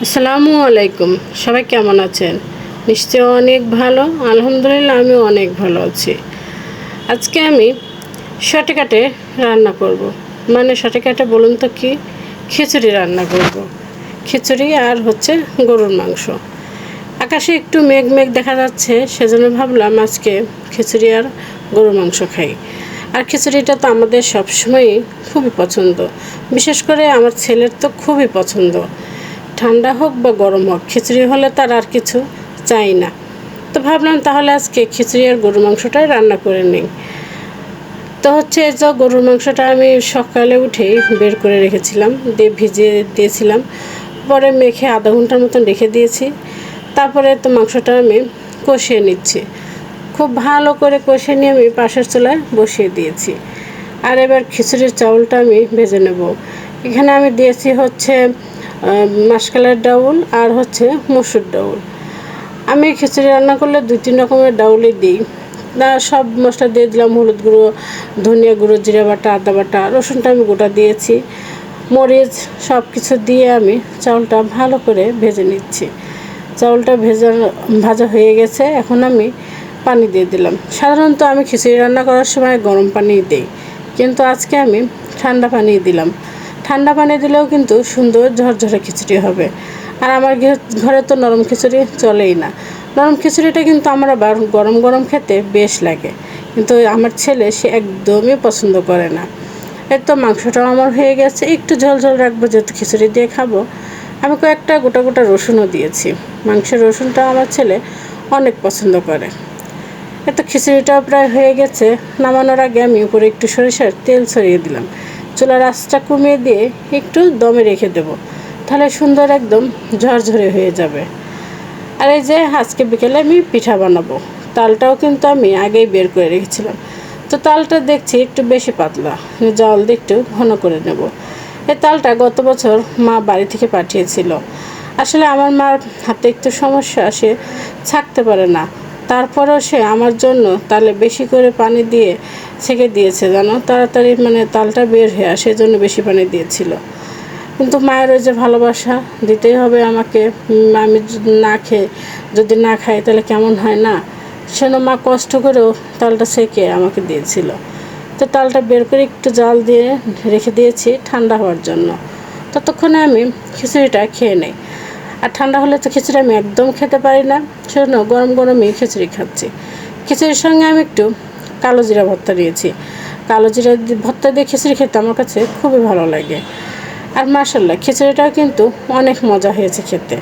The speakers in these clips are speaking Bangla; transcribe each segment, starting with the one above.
আসসালামু আলাইকুম। সবাই কেমন আছেন? নিশ্চয়ই অনেক ভালো। আলহামদুলিল্লাহ আমিও অনেক ভালো আছি। আজকে আমি শর্টকাটে রান্না করব। শর্টকাটে বলুন তো কি? খিচুড়ি রান্না করব। খিচুড়ি আর গরুর মাংস। আকাশে একটু মেঘ মেঘ দেখা যাচ্ছে, সেজন্য ভাবলাম আজকে খিচুড়ি আর গরুর মাংস খাই। আর খিচুড়িটা তো আমাদের সবসময়ই খুবই পছন্দ। বিশেষ করে আমার ছেলের তো খুবই পছন্দ। ঠান্ডা হোক বা গরম হোক, খিচুড়ি হলে তার আর কিছু চাই না। তো ভাবলাম তাহলে আজকে খিচুড়ি আর গরুর মাংসটাই রান্না করে নিই। তো এই যে গরুর মাংসটা আমি সকালে উঠেই বের করে রেখেছিলাম, দিয়ে ভিজিয়ে দিয়েছিলাম। পরে মেখে আধা ঘন্টার মতন রেখে দিয়েছি। তারপরে তো মাংসটা আমি কষিয়ে নিচ্ছি। খুব ভালো করে কষিয়ে নিয়ে আমি পাশের চুলায় বসিয়ে দিয়েছি। আর এবার খিচুড়ির চাউলটা আমি ভেজে নেব। এখানে আমি দিয়েছি মাসকলাইয়ের ডাউল আর মসুর ডাউল। আমি খিচুড়ি রান্না করলে 2-3 রকমের ডাউলই দিই। সব মশলা দিয়ে দিলাম, হলুদ গুঁড়ো, ধনিয়া গুঁড়ো, জিরা বাটা, আদা বাটা, রসুনটা আমি গোটা দিয়েছি, মরিচ, সব কিছু দিয়ে আমি চাউলটা ভালো করে ভেজে নিচ্ছি। চাউলটা ভাজা হয়ে গেছে। এখন আমি পানি দিয়ে দিলাম। সাধারণত আমি খিচুড়ি রান্না করার সময় গরম পানি দিই, কিন্তু আজকে আমি ঠান্ডা পানি দিলাম। ঠান্ডা পানি দিলেও কিন্তু সুন্দর ঝরঝরে খিচুড়ি হবে। আর আমার ঘরে তো নরম খিচুড়ি চলেই না। নরম খিচুড়িটা কিন্তু আমরা গরম গরম খেতে বেশ লাগে, কিন্তু আমার ছেলে সে একদমই পছন্দ করে না। এর তো মাংসটাও আমার হয়ে গেছে। একটু ঝোল ঝোল রাখবো, যেহেতু খিচুড়ি দিয়ে খাবো। আমি কয়েকটা গোটা গোটা রসুনও দিয়েছি। মাংসের রসুনটা আমার ছেলে অনেক পছন্দ করে। এত খিচুড়িটাও প্রায় হয়ে গেছে। নামানোর আগে আমি উপরে একটু সরিষার তেল ছড়িয়ে দিলাম। চুলার আঁচটা কমিয়ে দিয়ে একটু দমে রেখে দেব, তাহলে সুন্দর একদম ঝরঝরে হয়ে যাবে। আর এই যে আজকে বিকেলে আমি পিঠা বানাবো। তালটাও কিন্তু আমি আগেই বের করে রেখেছিলাম। তো তালটা দেখছি একটু বেশি পাতলা, জল দিয়ে একটু ঘন করে নেব। এই তালটা গত বছর মা বাড়ি থেকে পাঠিয়েছিল। আসলে আমার মার হাতে একটু সমস্যা, সে ছাকতে পারে না। তারপরেও সে আমার জন্য তালে বেশি করে পানি দিয়ে ছেঁকে দিয়েছে, জানো, তাড়াতাড়ি তালটা বের হয়ে আসে, সেজন্য বেশি পানি দিয়েছিল। কিন্তু মায়ের ওই যে ভালোবাসা, দিতেই হবে আমাকে। আমি যদি না খাই তাহলে কেমন হয় না? সেজন্য মা কষ্ট করেও তালটা ছেঁকে আমাকে দিয়েছিল। তো তালটা বের করে একটু জাল দিয়ে রেখে দিয়েছি ঠান্ডা হওয়ার জন্য। ততক্ষণে আমি খিচুড়িটা খেয়ে নেই। আর ঠান্ডা হলে তো খিচুড়ি আমি একদম খেতে পারি না, সেজন্য গরম গরমই খিচুড়ি খাচ্ছি। খিচুড়ির সঙ্গে আমি একটু কালো জিরা ভর্তা দিয়েছি। কালো জিরা ভর্তা দিয়ে খিচুড়ি খেতে আমার কাছে খুবই ভালো লাগে। আর মাশাআল্লাহ, খিচুড়িটাও কিন্তু অনেক মজা হয়েছে খেতে।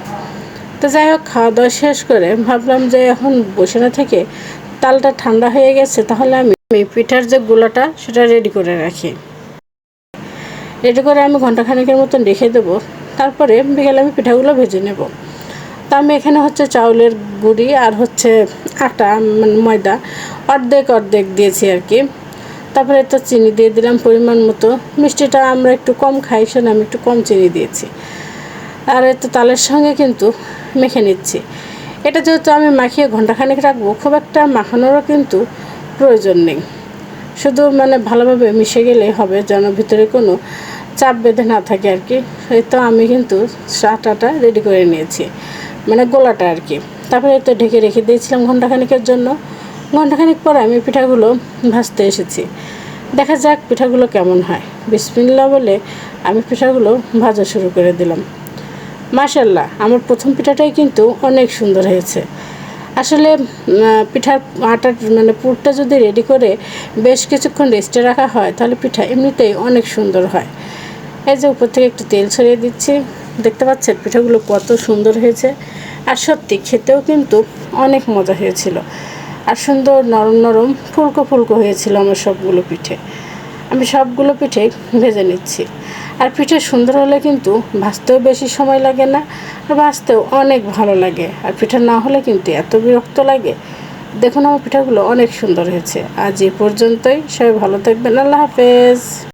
তো যাই হোক, খাওয়া দাওয়া শেষ করে ভাবলাম যে এখন বসে না থেকে তালটা ঠান্ডা হয়ে গেছে, তাহলে আমি পিঠার যে গোলাটা সেটা রেডি করে রাখি। রেডি করে আমি ঘন্টাখানেকের মতন রেখে দেবো। তারপরে বিকেলে আমি পিঠাগুলো ভেজে নেব। তা আমি এখানে চাউলের গুঁড়ি আর আটা, ময়দা অর্ধেক অর্ধেক দিয়েছি আর কি। তারপরে তো চিনি দিয়ে দিলাম পরিমাণ মতো। মিষ্টিটা আমরা একটু কম খাই, সেজন্য আমি একটু কম চিনি দিয়েছি। আর তালের সঙ্গে কিন্তু মেখে নিচ্ছি। এটা যেহেতু আমি মাখিয়ে ঘন্টাখানেক রাখবো, খুব একটা মাখানোরও কিন্তু প্রয়োজন নেই। শুধু ভালোভাবে মিশে গেলেই হবে, যেন ভিতরে কোনো চাপ বেঁধে না থাকে আর কি। এই তো আমি কিন্তু আটাটা রেডি করে নিয়েছি, গোলাটা আর কি। তারপরে তো ঢেকে রেখে দিয়েছিলাম ঘন্টাখানেকের জন্য। ঘন্টাখানেক পরে আমি পিঠাগুলো ভাজতে এসেছি। দেখা যাক পিঠাগুলো কেমন হয়। বিসমিল্লাহ বলে আমি পিঠাগুলো ভাজা শুরু করে দিলাম। মাশাআল্লাহ, আমার প্রথম পিঠাটাই কিন্তু অনেক সুন্দর হয়েছে। আসলে পিঠার আটার পুরটা যদি রেডি করে বেশ কিছুক্ষণ রেস্টে রাখা হয়, তাহলে পিঠা এমনিতেই অনেক সুন্দর হয়। এই যে উপর থেকে একটু তেল ছড়িয়ে দিচ্ছি। দেখতে পাচ্ছেন পিঠাগুলো কত সুন্দর হয়েছে। আর সত্যি খেতেও কিন্তু অনেক মজা হয়েছিল। আর সুন্দর নরম নরম ফুলকো ফুলকো হয়েছিল আমার সবগুলো পিঠে। আমি সবগুলো পিঠে ভেজে নিচ্ছি। আর পিঠে সুন্দর হলে কিন্তু ভাজতেও বেশি সময় লাগে না, আর ভাজতেও অনেক ভালো লাগে। আর পিঠা না হলে কিন্তু এত বিরক্ত লাগে। দেখুন আমার পিঠাগুলো অনেক সুন্দর হয়েছে। আজ এ পর্যন্তই। সবাই ভালো থাকবেন। আল্লাহ হাফেজ।